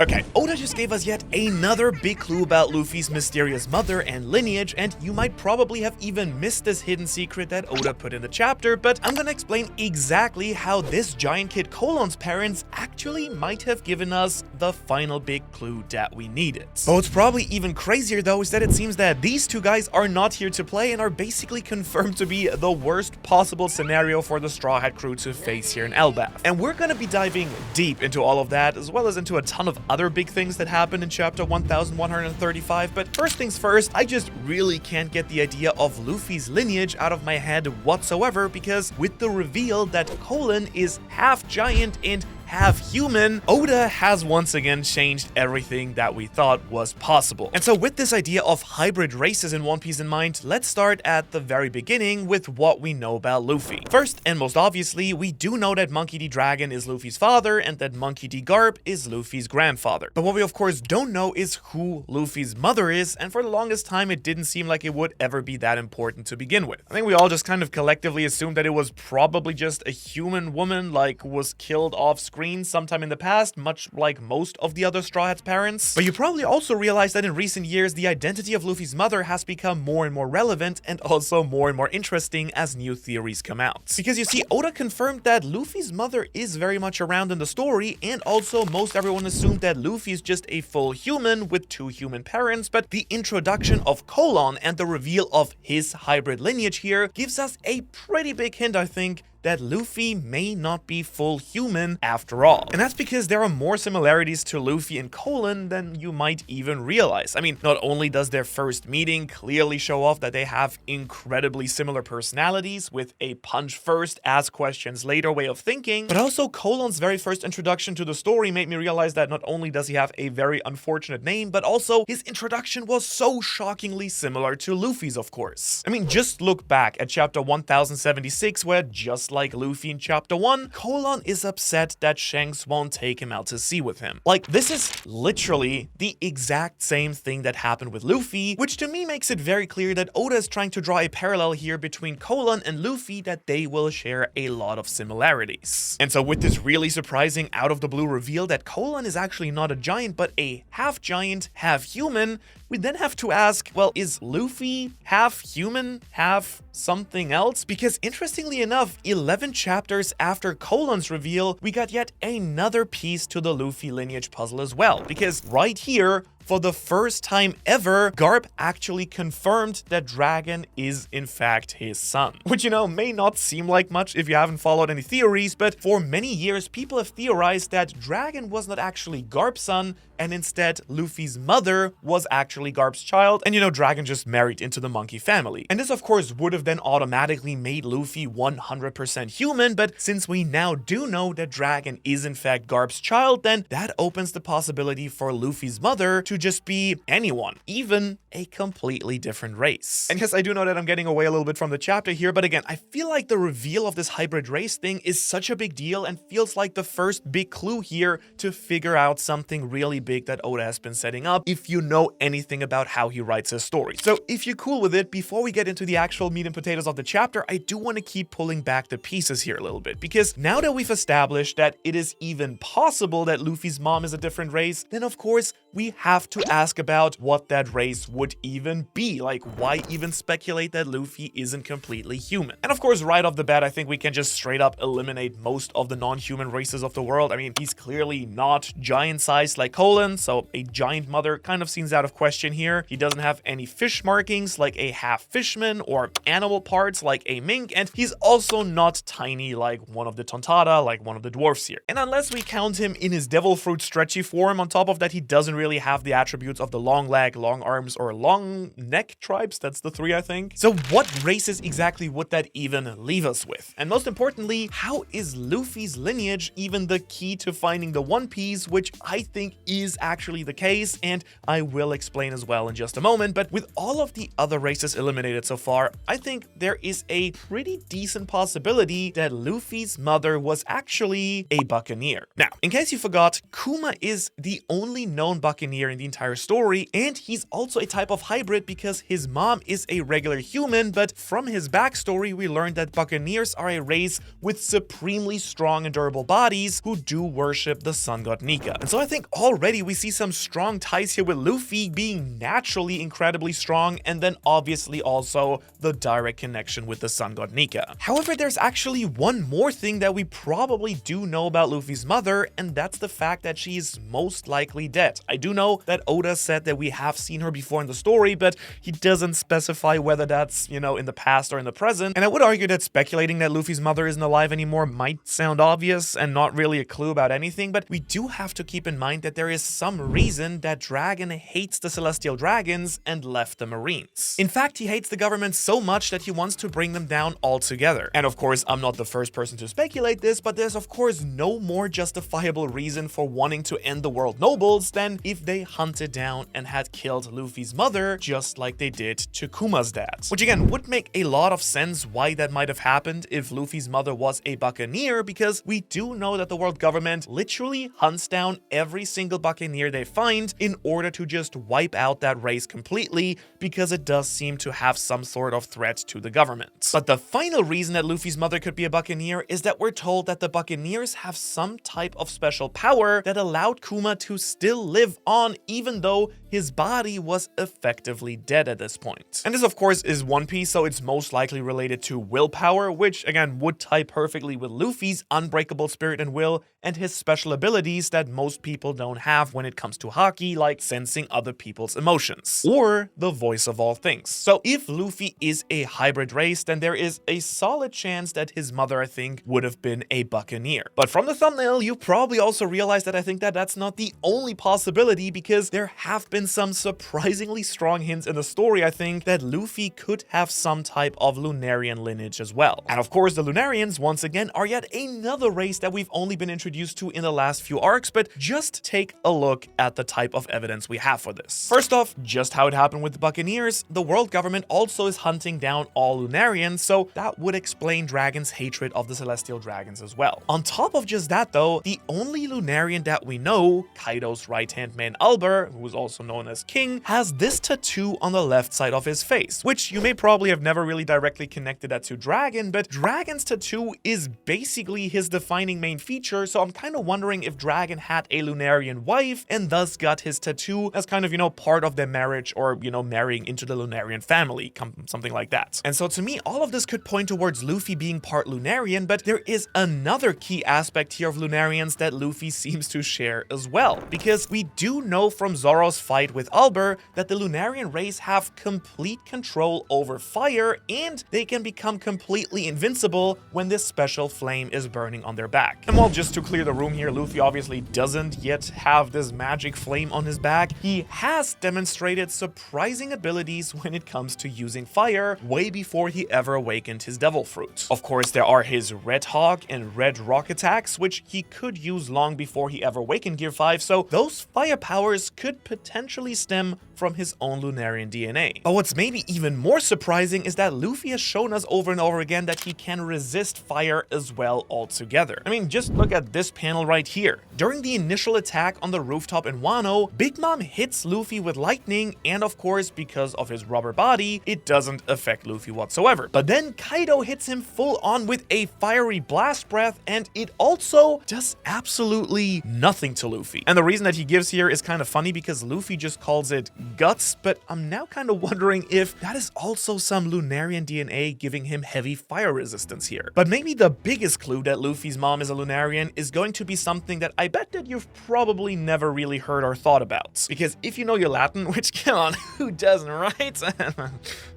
Okay, Oda just gave us yet another big clue about Luffy's mysterious mother and lineage, and you might probably have even missed this hidden secret that Oda put in the chapter, but I'm gonna explain exactly how this giant kid Colon's parents actually might have given us the final big clue that we needed. But what's probably even crazier though is that it seems that these two guys are not here to play and are basically confirmed to be the worst possible scenario for the Straw Hat crew to face here in Elbaf. And we're gonna be diving deep into all of that, as well as into a ton of other big things that happened in chapter 1135, but first things first, I just really can't get the idea of Luffy's lineage out of my head whatsoever, because with the reveal that Colon is half giant and half human, Oda has once again changed everything that we thought was possible. And so with this idea of hybrid races in One Piece in mind, let's start at the very beginning with what we know about Luffy. First, and most obviously, we do know that Monkey D. Dragon is Luffy's father and that Monkey D. Garp is Luffy's grandfather. But what we of course don't know is who Luffy's mother is, and for the longest time it didn't seem like it would ever be that important to begin with. I think we all just kind of collectively assumed that it was probably just a human woman, like was killed off screen sometime in the past, much like most of the other Straw Hats' parents. But you probably also realize that in recent years, the identity of Luffy's mother has become more and more relevant and also more and more interesting as new theories come out. Because you see, Oda confirmed that Luffy's mother is very much around in the story, and also most everyone assumed that Luffy is just a full human with two human parents, but the introduction of Colon and the reveal of his hybrid lineage here gives us a pretty big hint, I think, that Luffy may not be full human after all. And that's because there are more similarities to Luffy and Colon than you might even realize. I mean, not only does their first meeting clearly show off that they have incredibly similar personalities with a punch first, ask questions later way of thinking, but also Colon's very first introduction to the story made me realize that not only does he have a very unfortunate name, but also his introduction was so shockingly similar to Luffy's, of course. I mean, just look back at chapter 1076, where just like Luffy in chapter 1, Colon is upset that Shanks won't take him out to sea with him. Like, this is literally the exact same thing that happened with Luffy, which to me makes it very clear that Oda is trying to draw a parallel here between Colon and Luffy, that they will share a lot of similarities. And so with this really surprising out of the blue reveal that Colon is actually not a giant but a half giant, half human, we then have to ask, well, is Luffy half human, half something else? Because interestingly enough, 11 chapters after Colon's reveal, we got yet another piece to the Luffy lineage puzzle as well. Because right here, for the first time ever, Garp actually confirmed that Dragon is in fact his son. Which, you know, may not seem like much if you haven't followed any theories, but for many years, people have theorized that Dragon was not actually Garp's son, and instead Luffy's mother was actually Garp's child, and you know, Dragon just married into the monkey family. And this of course would have then automatically made Luffy 100% human, but since we now do know that Dragon is in fact Garp's child, then that opens the possibility for Luffy's mother to just be anyone, even a completely different race. And yes, I do know that I'm getting away a little bit from the chapter here, but again, I feel like the reveal of this hybrid race thing is such a big deal and feels like the first big clue here to figure out something really big that Oda has been setting up, if you know anything about how he writes his story. So if you're cool with it, before we get into the actual meat and potatoes of the chapter, I do want to keep pulling back the pieces here a little bit, because now that we've established that it is even possible that Luffy's mom is a different race, then of course we have to ask about what that race would even be. Like, why even speculate that Luffy isn't completely human? And of course, right off the bat, I think we can just straight up eliminate most of the non-human races of the world. I mean, he's clearly not giant-sized like Colon, so a giant mother kind of seems out of question here. He doesn't have any fish markings like a half fishman or animal parts like a mink, and he's also not tiny like one of the Tontada, like one of the dwarfs here. And unless we count him in his devil fruit stretchy form, on top of that, he doesn't really have the attributes of the long leg, long arms, or long neck tribes. That's the three, I think. So what races exactly would that even leave us with? And most importantly, how is Luffy's lineage even the key to finding the One Piece, which I think is actually the case, and I will explain as well in just a moment. But with all of the other races eliminated so far, I think there is a pretty decent possibility that Luffy's mother was actually a buccaneer. Now, in case you forgot, Kuma is the only known buccaneer in during the entire story, and he's also a type of hybrid because his mom is a regular human, but from his backstory we learned that Buccaneers are a race with supremely strong and durable bodies who do worship the sun god Nika. And so I think already we see some strong ties here with Luffy being naturally incredibly strong, and then obviously also the direct connection with the sun god Nika. However, there's actually one more thing that we probably do know about Luffy's mother, and that's the fact that she's most likely dead. I do know that Oda said that we have seen her before in the story, but he doesn't specify whether that's, in the past or in the present. And I would argue that speculating that Luffy's mother isn't alive anymore might sound obvious and not really a clue about anything, but we do have to keep in mind that there is some reason that Dragon hates the Celestial Dragons and left the Marines. In fact, he hates the government so much that he wants to bring them down altogether. And of course, I'm not the first person to speculate this, but there's of course no more justifiable reason for wanting to end the world nobles than if they hunted down and had killed Luffy's mother, just like they did to Kuma's dad. Which again would make a lot of sense why that might have happened if Luffy's mother was a buccaneer, because we do know that the world government literally hunts down every single buccaneer they find in order to just wipe out that race completely, because it does seem to have some sort of threat to the government. But the final reason that Luffy's mother could be a buccaneer is that we're told that the buccaneers have some type of special power that allowed Kuma to still live on even though his body was effectively dead at this point. And this of course is One Piece, so it's most likely related to willpower, which again would tie perfectly with Luffy's unbreakable spirit and will and his special abilities that most people don't have when it comes to haki, like sensing other people's emotions, or the voice of all things. So if Luffy is a hybrid race, then there is a solid chance that his mother, I think, would have been a buccaneer. But from the thumbnail, you probably also realized that I think that that's not the only possibility, because there have been some surprisingly strong hints in the story, I think, that Luffy could have some type of Lunarian lineage as well. And of course, the Lunarians, once again, are yet another race that we've only been introduced to in the last few arcs, but just take a look at the type of evidence we have for this. First off, just how it happened with the Buccaneers, the world government also is hunting down all Lunarians, so that would explain Dragon's hatred of the Celestial Dragons as well. On top of just that though, the only Lunarian that we know, Kaido's right-hand man Albert, who is also known as King, has this tattoo on the left side of his face, which you may probably have never really directly connected that to Dragon, but Dragon's tattoo is basically his defining main feature, so I'm kind of wondering if Dragon had a Lunarian wife and thus got his tattoo as kind of, part of their marriage, or, marrying into the Lunarian family, something like that. And so to me, all of this could point towards Luffy being part Lunarian, but there is another key aspect here of Lunarians that Luffy seems to share as well, because we do know from Zoro's fight with Albert that the Lunarian race have complete control over fire, and they can become completely invincible when this special flame is burning on their back. And while just to clear the room here, Luffy obviously doesn't yet have this magic flame on his back, he has demonstrated surprising abilities when it comes to using fire way before he ever awakened his devil fruit. Of course, there are his Red Hawk and Red Rock attacks, which he could use long before he ever awakened Gear 5, so those fire powers could potentially stem from his own Lunarian DNA. But what's maybe even more surprising is that Luffy has shown us over and over again that he can resist fire as well altogether. I mean, just look at this panel right here. During the initial attack on the rooftop in Wano, Big Mom hits Luffy with lightning, and of course, because of his rubber body, it doesn't affect Luffy whatsoever. But then Kaido hits him full on with a fiery blast breath, and it also does absolutely nothing to Luffy. And the reason that he gives here is kind of funny because Luffy just calls it guts, but I'm now kind of wondering if that is also some Lunarian DNA giving him heavy fire resistance here. But maybe the biggest clue that Luffy's mom is a Lunarian is going to be something that I bet that you've probably never really heard or thought about. Because if you know your Latin, which come on, who doesn't, right?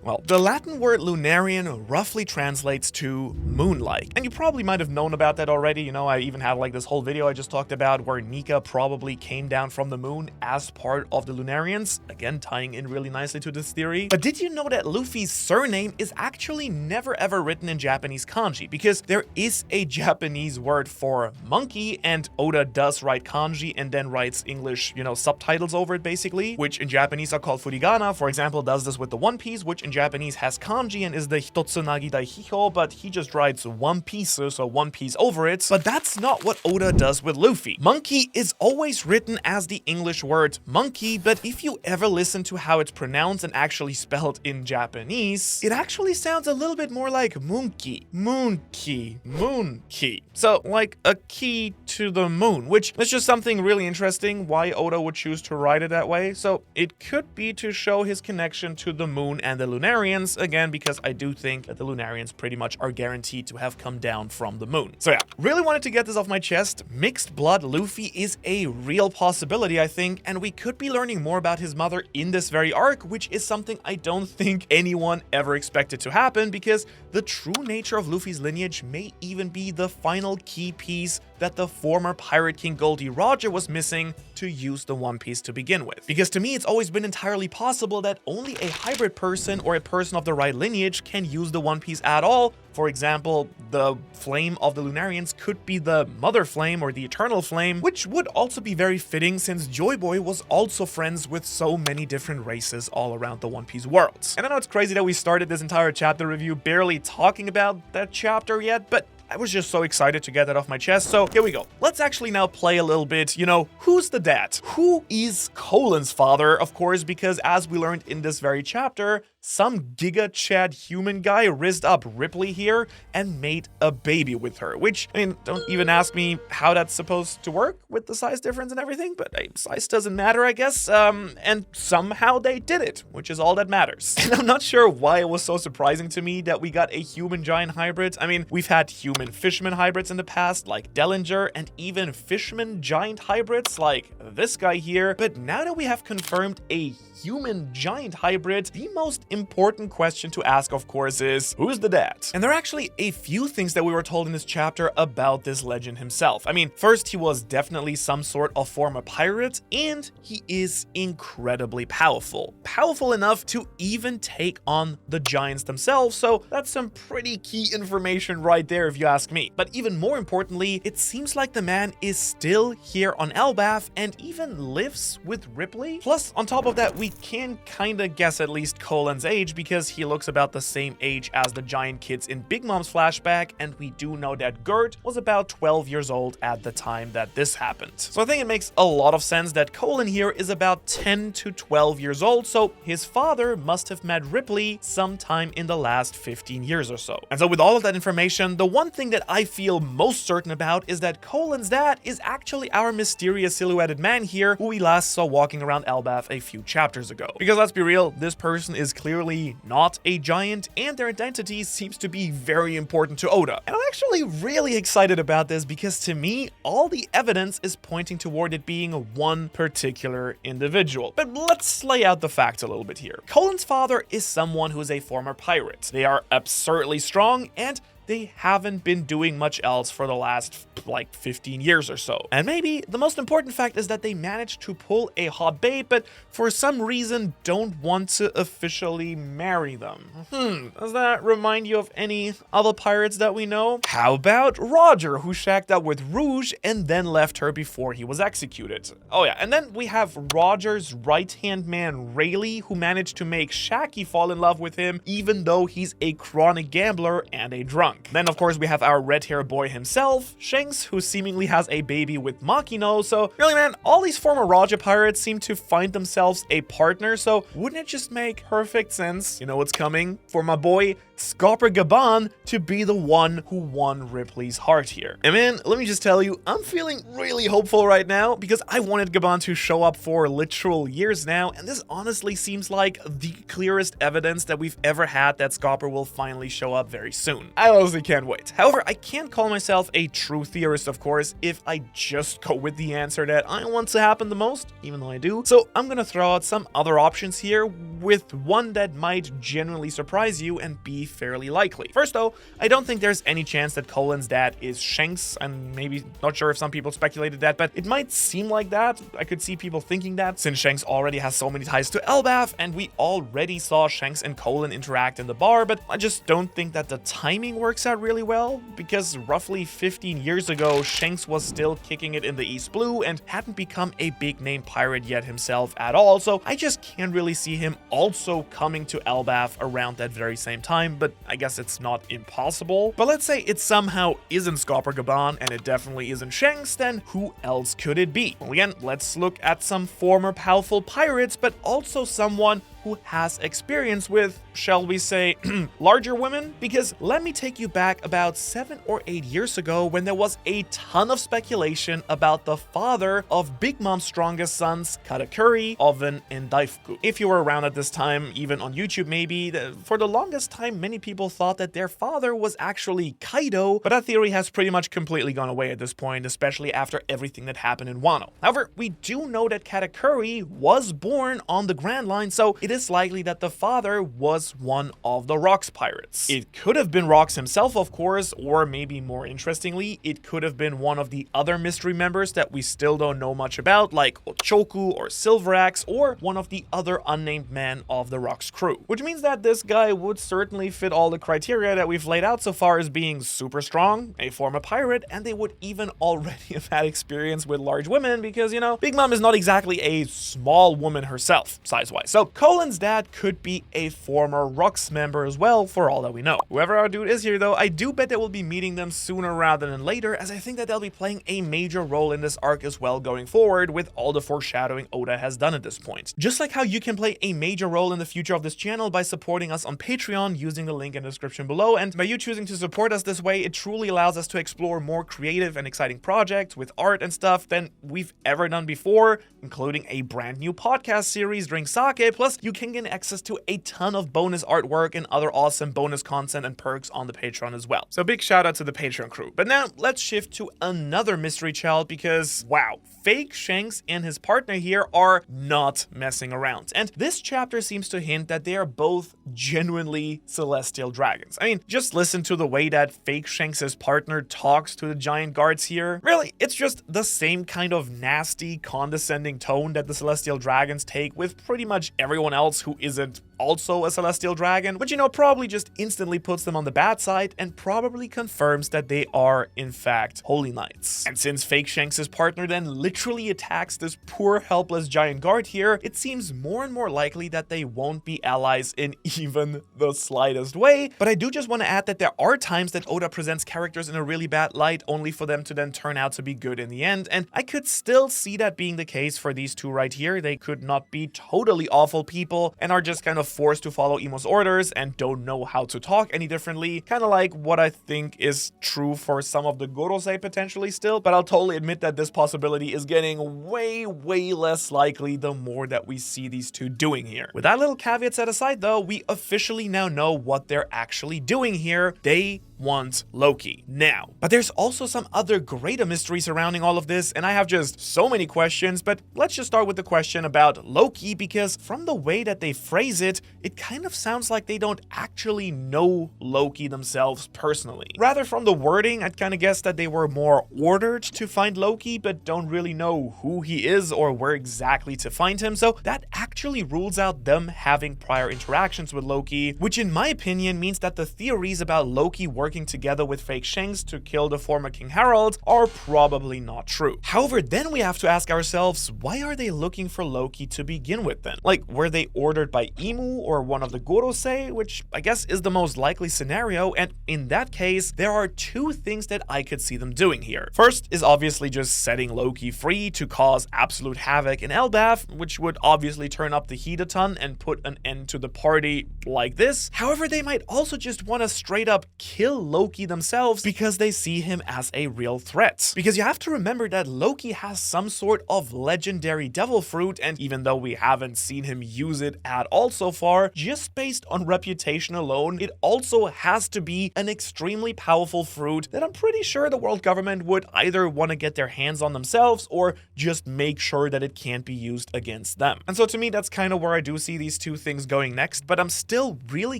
Well, the Latin word Lunarian roughly translates to moon-like. And you probably might have known about that already. I even have like this whole video I just talked about where Nika probably came down from the moon as part of the Lunarians. again tying in really nicely to this theory. But did you know that Luffy's surname is actually never ever written in Japanese kanji? Because there is a Japanese word for monkey, and Oda does write kanji and then writes English, subtitles over it basically, which in Japanese are called furigana. For example, does this with the One Piece, which in Japanese has kanji and is the hitotsunagi daihiho, but he just writes One Piece, so One Piece over it. But that's not what Oda does with Luffy. Monkey is always written as the English word monkey, but if you ever listen to how it's pronounced and actually spelled in Japanese, it actually sounds a little bit more like moonki, moonki, moonki. So like a key to the moon, which is just something really interesting why Oda would choose to write it that way. So it could be to show his connection to the moon and the Lunarians, again, because I do think that the Lunarians pretty much are guaranteed to have come down from the moon. So yeah, really wanted to get this off my chest. Mixed blood Luffy is a real possibility, I think, and we could be learning more about his mother in this very arc, which is something I don't think anyone ever expected to happen, because the true nature of Luffy's lineage may even be the final key piece that the former Pirate King Goldie Roger was missing to use the One Piece to begin with. Because to me, it's always been entirely possible that only a hybrid person or a person of the right lineage can use the One Piece at all. For example, the flame of the Lunarians could be the Mother Flame or the Eternal Flame, which would also be very fitting since Joy Boy was also friends with so many different races all around the One Piece world. And I know it's crazy that we started this entire chapter review barely talking about that chapter yet, but I was just so excited to get that off my chest, so here we go. Let's actually now play a little bit, who's the dad? Who is Colin's father, of course, because as we learned in this very chapter, some Giga Chad human guy rizzed up Ripley here and made a baby with her, which, don't even ask me how that's supposed to work with the size difference and everything, but size doesn't matter, I guess, and somehow they did it, which is all that matters. And I'm not sure why it was so surprising to me that we got a human giant hybrid. We've had human fisherman hybrids in the past, like Dellinger, and even fishman giant hybrids, like this guy here, but now that we have confirmed a human giant hybrid, the most important question to ask, of course, is who's the dad? And there are actually a few things that we were told in this chapter about this legend himself. First, he was definitely some sort of former pirate, and he is incredibly powerful. Powerful enough to even take on the giants themselves, so that's some pretty key information right there if you ask me. But even more importantly, it seems like the man is still here on Elbaf and even lives with Ripley. Plus, on top of that, we can kinda guess at least Colin's age because he looks about the same age as the giant kids in Big Mom's flashback, and we do know that Gert was about 12 years old at the time that this happened. So I think it makes a lot of sense that Colin here is about 10 to 12 years old, so his father must have met Ripley sometime in the last 15 years or so. And so with all of that information, the one thing that I feel most certain about is that Colin's dad is actually our mysterious silhouetted man here, who we last saw walking around Elbaf a few chapters ago. Because let's be real, this person is clearly not a giant, and their identity seems to be very important to Oda. And I'm actually really excited about this because to me, all the evidence is pointing toward it being one particular individual. But let's lay out the facts a little bit here. Colin's father is someone who is a former pirate. They are absurdly strong, and they haven't been doing much else for the last, 15 years or so. And maybe the most important fact is that they managed to pull a hot babe, but for some reason don't want to officially marry them. Does that remind you of any other pirates that we know? How about Roger, who shacked up with Rouge and then left her before he was executed? Oh yeah, and then we have Roger's right-hand man, Rayleigh, who managed to make Shaki fall in love with him, even though he's a chronic gambler and a drunk. Then, of course, we have our red-haired boy himself, Shanks, who seemingly has a baby with Makino. So, really, man, all these former Roger pirates seem to find themselves a partner, so wouldn't it just make perfect sense, you know what's coming, for my boy Scarper Gaban to be the one who won Ripley's heart here? And man, let me just tell you, I'm feeling really hopeful right now because I wanted Gaban to show up for literal years now, and this honestly seems like the clearest evidence that we've ever had that Scarper will finally show up very soon. I don't honestly can't wait. However, I can't call myself a true theorist, of course, if I just go with the answer that I want to happen the most, even though I do. So I'm gonna throw out some other options here, with one that might genuinely surprise you and be fairly likely. First though, I don't think there's any chance that Colin's dad is Shanks, and maybe not sure if some people speculated that, but it might seem like that. I could see people thinking that, since Shanks already has so many ties to Elbaf, and we already saw Shanks and Colin interact in the bar, but I just don't think that the timing works out really well, because roughly 15 years ago, Shanks was still kicking it in the East Blue and hadn't become a big name pirate yet himself at all, so I just can't really see him also coming to Elbaf around that very same time, but I guess it's not impossible. But let's say it somehow isn't Scopper Gaban and it definitely isn't Shanks, then who else could it be? Well, again, let's look at some former powerful pirates, but also someone who has experience with, shall we say, larger women? Because let me take you back about 7 or 8 years ago when there was a ton of speculation about the father of Big Mom's strongest sons, Katakuri, Oven, and Daifuku. If you were around at this time, even on YouTube maybe, for the longest time many people thought that their father was actually Kaido, but that theory has pretty much completely gone away at this point, especially after everything that happened in Wano. However, we do know that Katakuri was born on the Grand Line, so it is likely that the father was one of the Rocks pirates. It could have been Rocks himself, of course, or maybe more interestingly, it could have been one of the other mystery members that we still don't know much about, like Ochoku or Silveraxe, or one of the other unnamed men of the Rocks crew. Which means that this guy would certainly fit all the criteria that we've laid out so far as being super strong, a former pirate, and they would even already have had experience with large women because, you know, Big Mom is not exactly a small woman herself, size-wise. So Colin's dad could be a former Rocks member as well, for all that we know. Whoever our dude is here though, I do bet that we'll be meeting them sooner rather than later, as I think that they'll be playing a major role in this arc as well going forward with all the foreshadowing Oda has done at this point. Just like how you can play a major role in the future of this channel by supporting us on Patreon using the link in the description below, and by you choosing to support us this way, it truly allows us to explore more creative and exciting projects with art and stuff than we've ever done before, including a brand new podcast series, Drink Sake, plus you can get access to a ton of bonus artwork and other awesome bonus content and perks on the Patreon as well. So big shout out to the Patreon crew. But now let's shift to another mystery child because, wow, fake Shanks and his partner here are not messing around. And this chapter seems to hint that they are both genuinely celestial dragons. I mean, just listen to the way that fake Shanks' partner talks to the giant guards here. Really, it's just the same kind of nasty, condescending tone that the celestial dragons take with pretty much everyone else who isn't also a celestial dragon, which, you know, probably just instantly puts them on the bad side and probably confirms that they are in fact holy knights. And since fake Shanks' partner then literally attacks this poor helpless giant guard here, it seems more and more likely that they won't be allies in even the slightest way. But I do just want to add that there are times that Oda presents characters in a really bad light only for them to then turn out to be good in the end, and I could still see that being the case for these two right here. They could not be totally awful people and are just kind of forced to follow Imo's orders and don't know how to talk any differently, kind of like what I think is true for some of the Gorosei potentially still, but I'll totally admit that this possibility is getting way less likely the more that we see these two doing here. With that little caveat set aside though, we officially now know what they're actually doing here. They want Loki now. But there's also some other greater mystery surrounding all of this, and I have just so many questions, but let's just start with the question about Loki, because from the way that they phrase it, it kind of sounds like they don't actually know Loki themselves personally. Rather, from the wording, I'd kind of guess that they were more ordered to find Loki, but don't really know who he is or where exactly to find him, so that actually rules out them having prior interactions with Loki, which in my opinion means that the theories about Loki working together with fake Shanks to kill the former King Harold are probably not true. However, then we have to ask ourselves, why are they looking for Loki to begin with then? Like, were they ordered by Imu or one of the Gorosei, which I guess is the most likely scenario, and in that case, there are two things that I could see them doing here. First is obviously just setting Loki free to cause absolute havoc in Elbaf, which would obviously turn up the heat a ton and put an end to the party like this. However, they might also just want to straight up kill Loki themselves because they see him as a real threat. Because you have to remember that Loki has some sort of legendary devil fruit, and even though we haven't seen him use it at all so far, just based on reputation alone, it also has to be an extremely powerful fruit that I'm pretty sure the world government would either want to get their hands on themselves or just make sure that it can't be used against them. And so to me, that's kind of where I do see these two things going next, but I'm still really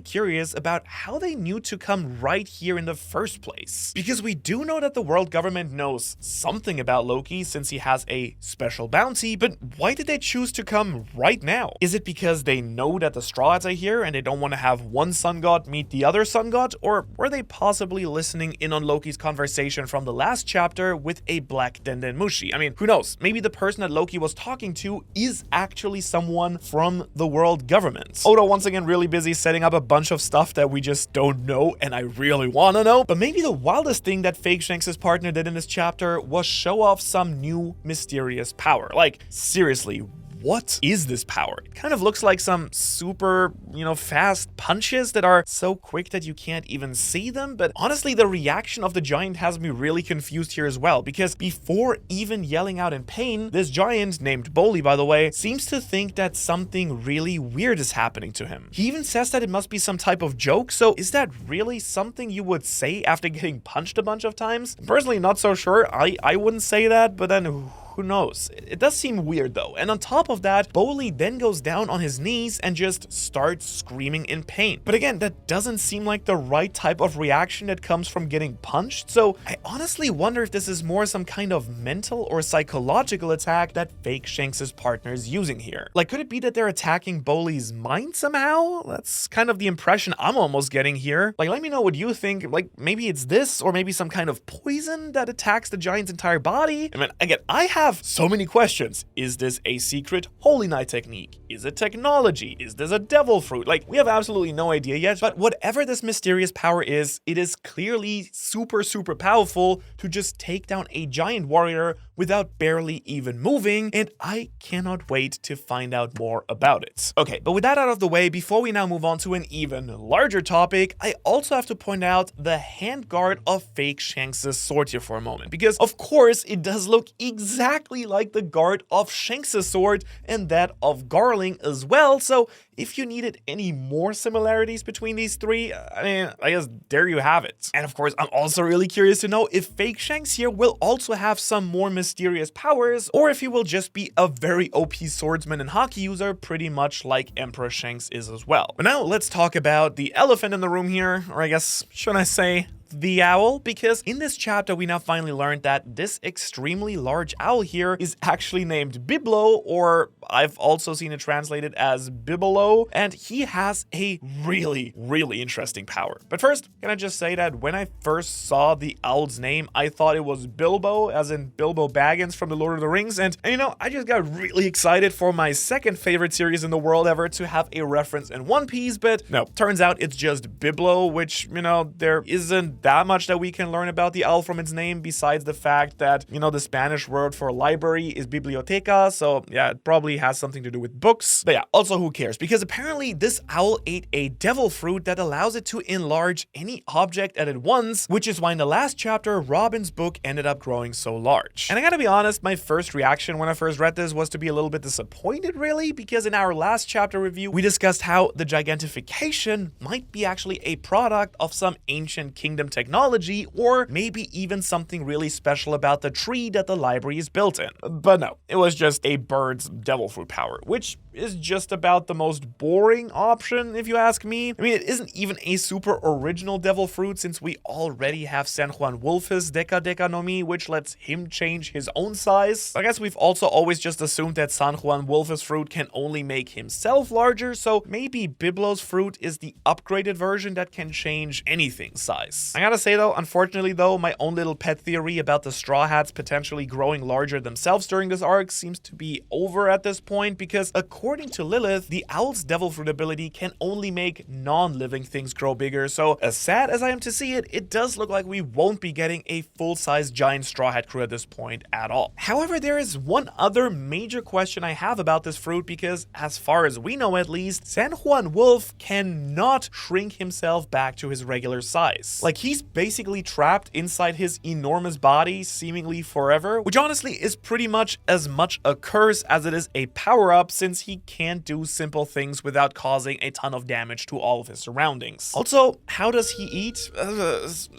curious about how they knew to come right here in the first place. Because we do know that the world government knows something about Loki since he has a special bounty, but why did they choose to come right now? Is it because they know that the Straw Hats are here and they don't want to have one sun god meet the other sun god? Or were they possibly listening in on Loki's conversation from the last chapter with a black Dendenmushi? I mean, who knows? Maybe the person that Loki was talking to is actually someone from the world government. Oda once again really busy setting up a bunch of stuff that we just don't know and I really want to know. But maybe the wildest thing that Fake Shanks' partner did in this chapter was show off some new mysterious power. Like, seriously, what is this power? It kind of looks like some super, fast punches that are so quick that you can't even see them. But honestly, the reaction of the giant has me really confused here as well, because before even yelling out in pain, this giant, named Boli by the way, seems to think that something really weird is happening to him. He even says that it must be some type of joke, so is that really something you would say after getting punched a bunch of times? I'm personally not so sure. I wouldn't say that, but then who knows? It does seem weird though. And on top of that, Boli then goes down on his knees and just starts screaming in pain. But again, that doesn't seem like the right type of reaction that comes from getting punched. So I honestly wonder if this is more some kind of mental or psychological attack that Fake Shanks' partner is using here. Like, could it be that they're attacking Boli's mind somehow? That's kind of the impression I'm almost getting here. Like, let me know what you think. Like, maybe it's this, or maybe some kind of poison that attacks the giant's entire body. I mean, again, I have so many questions. Is this a secret Holy Knight technique? Is it technology? Is this a devil fruit? Like, we have absolutely no idea yet, but whatever this mysterious power is, it is clearly super powerful to just take down a giant warrior without barely even moving, and I cannot wait to find out more about it. Okay, but with that out of the way, before we now move on to an even larger topic, I also have to point out the handguard of Fake Shanks' sword here for a moment, because of course it does look exactly like the guard of Shanks' sword and that of Garling as well, so if you needed any more similarities between these three, I mean, I guess there you have it. And of course, I'm also really curious to know if Fake Shanks here will also have some more mysterious powers, or if he will just be a very OP swordsman and hockey user, pretty much like Emperor Shanks is as well. But now let's talk about the elephant in the room here, or I guess, should I say, the owl, because in this chapter we now finally learned that this extremely large owl here is actually named Biblo, or I've also seen it translated as Bibelo, and he has a really interesting power. But first, can I just say that when I first saw the owl's name, I thought it was Bilbo, as in Bilbo Baggins from The Lord of the Rings, and I just got really excited for my second favorite series in the world ever to have a reference in One Piece, but no, turns out it's just Biblo, which, there isn't that much that we can learn about the owl from its name, besides the fact that, the Spanish word for library is biblioteca, so yeah, it probably has something to do with books. But yeah, also who cares? Because apparently this owl ate a devil fruit that allows it to enlarge any object at once, which is why in the last chapter, Robin's book ended up growing so large. And I gotta be honest, my first reaction when I first read this was to be a little bit disappointed, really, because in our last chapter review, we discussed how the gigantification might be actually a product of some ancient kingdom technology, or maybe even something really special about the tree that the library is built in. But no, it was just a bird's devil fruit power, which is just about the most boring option, if you ask me. I mean, it isn't even a super original devil fruit, since we already have San Juan Wolf's Deca no Mi, which lets him change his own size. I guess we've also always just assumed that San Juan Wolf's fruit can only make himself larger, so maybe Biblo's fruit is the upgraded version that can change anything's size. I gotta say though, unfortunately though, my own little pet theory about the Straw Hats potentially growing larger themselves during this arc seems to be over at this point, because according to Lilith, the owl's devil fruit ability can only make non-living things grow bigger, so as sad as I am to see it, it does look like we won't be getting a full-size giant Straw Hat crew at this point at all. However, there is one other major question I have about this fruit, because as far as we know at least, San Juan Wolf cannot shrink himself back to his regular size. Like, he he's basically trapped inside his enormous body seemingly forever, which honestly is pretty much as much a curse as it is a power-up, since he can't do simple things without causing a ton of damage to all of his surroundings. Also, how does he eat?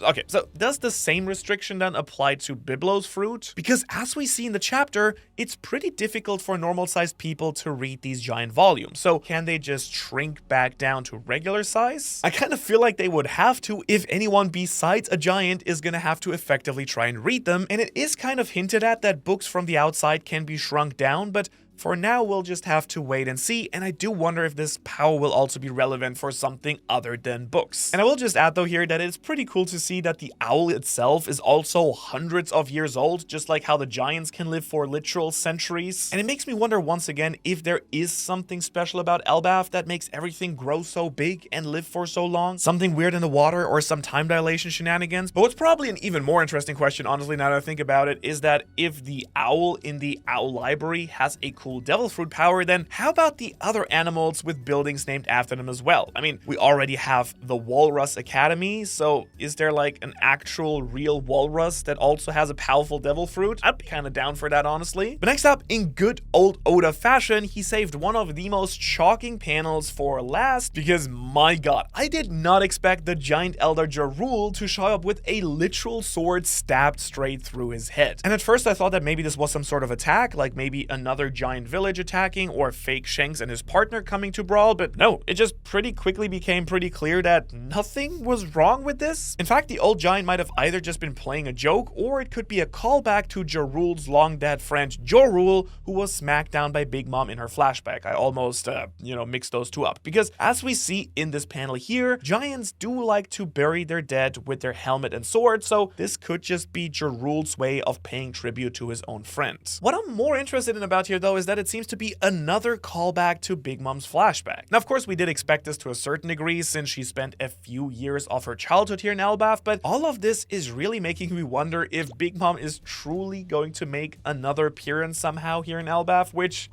Okay, so does the same restriction then apply to Biblo's fruit? Because as we see in the chapter, it's pretty difficult for normal-sized people to read these giant volumes. So can they just shrink back down to regular size? I kind of feel like they would have to if anyone besides a giant is gonna have to effectively try and read them, and it is kind of hinted at that books from the outside can be shrunk down, but for now, we'll just have to wait and see, and I do wonder if this power will also be relevant for something other than books. And I will just add though here that it's pretty cool to see that the owl itself is also hundreds of years old, just like how the giants can live for literal centuries. And it makes me wonder once again if there is something special about Elbaf that makes everything grow so big and live for so long. Something weird in the water or some time dilation shenanigans. But what's probably an even more interesting question, honestly, now that I think about it, is that if the owl in the owl library has a cool devil fruit power, then how about the other animals with buildings named after them as well? I mean, we already have the Walrus Academy, so is there like an actual real walrus that also has a powerful devil fruit? I'd be kind of down for that, honestly. But next up, in good old Oda fashion, he saved one of the most shocking panels for last, because my god, I did not expect the giant elder Jarul to show up with a literal sword stabbed straight through his head. And at first I thought that maybe this was some sort of attack, like maybe another giant village attacking or fake Shanks and his partner coming to brawl, but no, it just pretty quickly became pretty clear that nothing was wrong with this. In fact, the old giant might have either just been playing a joke, or it could be a callback to Jarul's long-dead friend Jorul, who was smacked down by Big Mom in her flashback. I almost, mixed those two up, because as we see in this panel here, giants do like to bury their dead with their helmet and sword, so this could just be Jarul's way of paying tribute to his own friend. What I'm more interested in about here though is that it seems to be another callback to Big Mom's flashback. Now, of course, we did expect this to a certain degree since she spent a few years of her childhood here in Elbaf, but all of this is really making me wonder if Big Mom is truly going to make another appearance somehow here in Elbaf, which,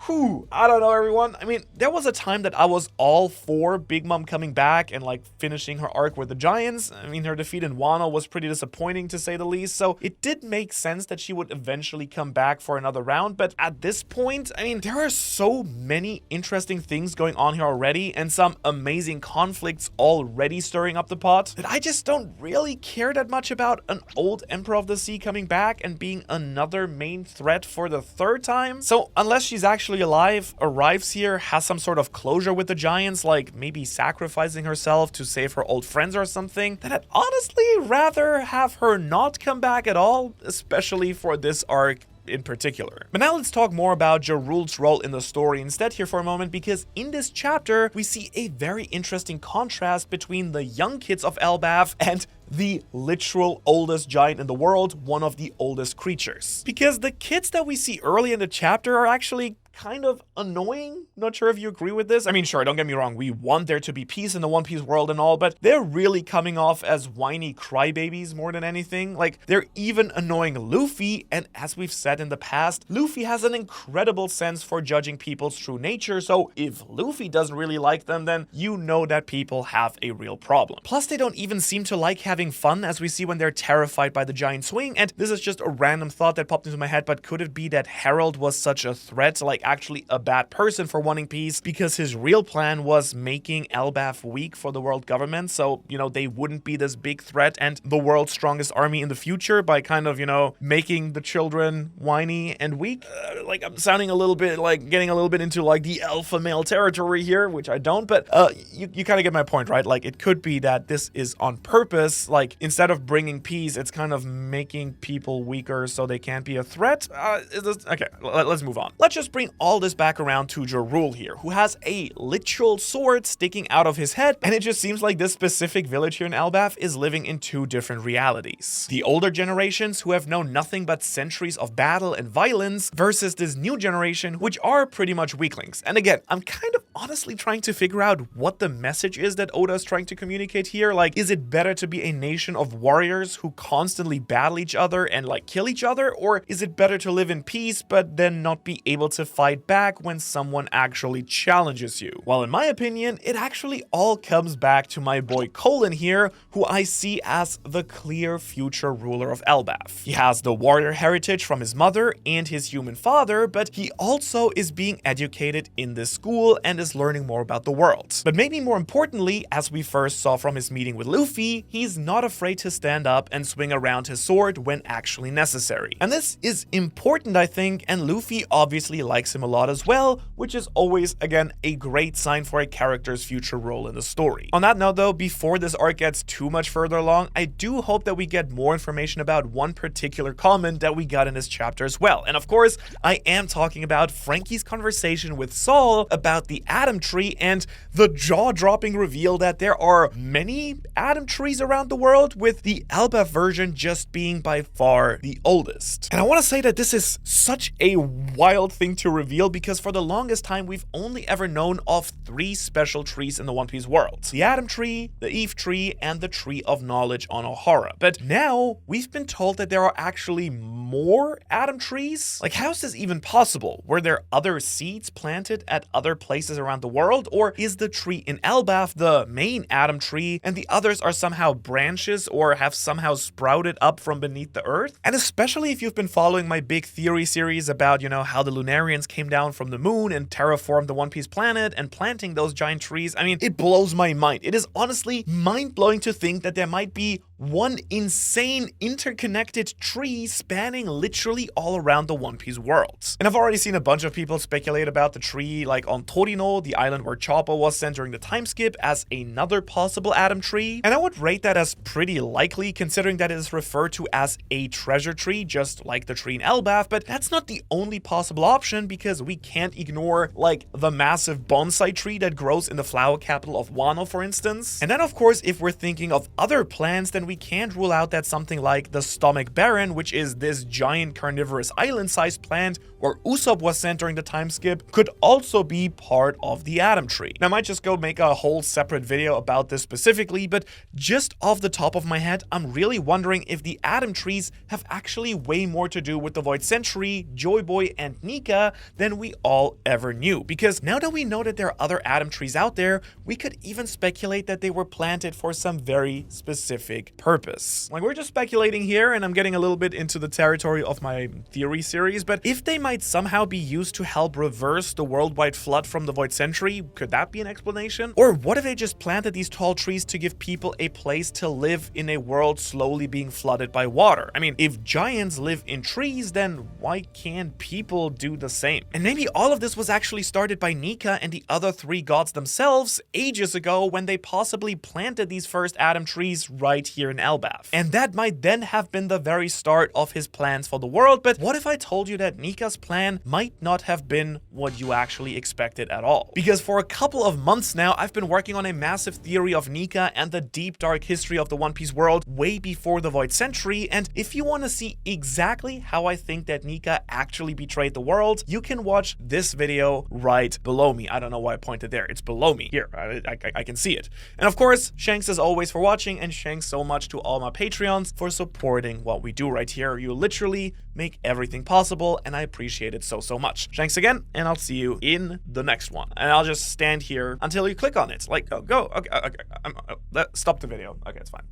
I don't know, everyone. I mean, there was a time that I was all for Big Mom coming back and like finishing her arc with the giants. I mean, her defeat in Wano was pretty disappointing to say the least, so it did make sense that she would eventually come back for another round, but at this point, I mean, there are so many interesting things going on here already and some amazing conflicts already stirring up the pot that I just don't really care that much about an old Emperor of the Sea coming back and being another main threat for the third time. So unless she's actually alive, arrives here, has some sort of closure with the giants, like maybe sacrificing herself to save her old friends or something, then I'd honestly rather have her not come back at all, especially for this arc in particular. But now let's talk more about Jarul's role in the story instead here for a moment, because in this chapter we see a very interesting contrast between the young kids of Elbaf and the literal oldest giant in the world, one of the oldest creatures. Because the kids that we see early in the chapter are actually kind of annoying. Not sure if you agree with this. I mean, sure, don't get me wrong, we want there to be peace in the One Piece world and all, but they're really coming off as whiny crybabies more than anything. Like, they're even annoying Luffy, and as we've said in the past, Luffy has an incredible sense for judging people's true nature, so if Luffy doesn't really like them, then you know that people have a real problem. Plus, they don't even seem to like having fun, as we see when they're terrified by the giant swing, and this is just a random thought that popped into my head, but could it be that Harold was such a threat, like actually a bad person for wanting peace, because his real plan was making Elbaf weak for the world government, so, they wouldn't be this big threat and the world's strongest army in the future by kind of, making the children whiny and weak? Like, I'm sounding a little bit, like, getting a little bit into, like, the alpha male territory here, which I don't, but you kind of get my point, right? Like, it could be that this is on purpose, like, instead of bringing peace, it's kind of making people weaker so they can't be a threat. Okay, let's move on. Let's just bring all this back around to Jarul here, who has a literal sword sticking out of his head, and it just seems like this specific village here in Elbaf is living in two different realities. The older generations, who have known nothing but centuries of battle and violence, versus this new generation, which are pretty much weaklings. And again, I'm kind of honestly trying to figure out what the message is that Oda is trying to communicate here. Like, is it better to be a nation of warriors who constantly battle each other and like kill each other? Or is it better to live in peace but then not be able to fight back when someone actually challenges you? Well, in my opinion, it actually all comes back to my boy Colin here, who I see as the clear future ruler of Elbaf. He has the warrior heritage from his mother and his human father, but he also is being educated in this school and is learning more about the world. But maybe more importantly, as we first saw from his meeting with Luffy, he's not afraid to stand up and swing around his sword when actually necessary. And this is important, I think, and Luffy obviously likes him a lot as well, which is always, again, a great sign for a character's future role in the story. On that note though, before this arc gets too much further along, I do hope that we get more information about one particular comment that we got in this chapter as well. And of course, I am talking about Frankie's conversation with Saul about the Atom Tree and the jaw-dropping reveal that there are many Atom Trees around the world, with the Elbaf version just being by far the oldest. And I want to say that this is such a wild thing to reveal because for the longest time we've only ever known of 3 special trees in the One Piece world: the Atom Tree, the Eve Tree, and the Tree of Knowledge on Ohara. But now we've been told that there are actually more Atom Trees? Like, how is this even possible? Were there other seeds planted at other places around the world? Or is the tree in Elbaf the main Atom Tree and the others are somehow branches or have somehow sprouted up from beneath the earth? And especially if you've been following my big theory series about, how the Lunarians came down from the moon and terraformed the One Piece planet and planting those giant trees, I mean, it blows my mind. It is honestly mind-blowing to think that there might be one insane interconnected tree spanning literally all around the One Piece world. And I've already seen a bunch of people speculate about the tree, like on Torino, the island where Chopper was sent during the time skip, as another possible Atom Tree. And I would rate that as pretty likely, considering that it is referred to as a treasure tree, just like the tree in Elbaf. But that's not the only possible option, because we can't ignore, like, the massive bonsai tree that grows in the flower capital of Wano, for instance. And then, of course, if we're thinking of other plants, then we can't rule out that something like the Stomach Baron, which is this giant carnivorous island-sized plant where Usopp was sent during the time skip, could also be part of the Atom Tree. Now, I might just go make a whole separate video about this specifically, but just off the top of my head, I'm really wondering if the Atom Trees have actually way more to do with the Void Century, Joy Boy, and Nika than we all ever knew. Because now that we know that there are other Atom Trees out there, we could even speculate that they were planted for some very specific purpose. Like, we're just speculating here, and I'm getting a little bit into the territory of my theory series, but if they might somehow be used to help reverse the worldwide flood from the Void Century, could that be an explanation? Or what if they just planted these tall trees to give people a place to live in a world slowly being flooded by water? I mean, if giants live in trees, then why can't people do the same? And maybe all of this was actually started by Nika and the other 3 gods themselves ages ago, when they possibly planted these first Atom Trees right here in Elbaf. And that might then have been the very start of his plans for the world. But what if I told you that Nika's plan might not have been what you actually expected at all? Because for a couple of months now, I've been working on a massive theory of Nika and the deep dark history of the One Piece world way before the Void Century. And if you want to see exactly how I think that Nika actually betrayed the world, you can watch this video right below me. I don't know why I pointed there. It's below me. Here, I can see it. And of course, Shanks as always for watching, and Shanks so much to all my Patreons for supporting what we do right here. You literally make everything possible, and I appreciate it so much. Shanks again, and I'll see you in the next one. And I'll just stand here until you click on it. Like, go. Okay, stop the video. Okay, it's fine.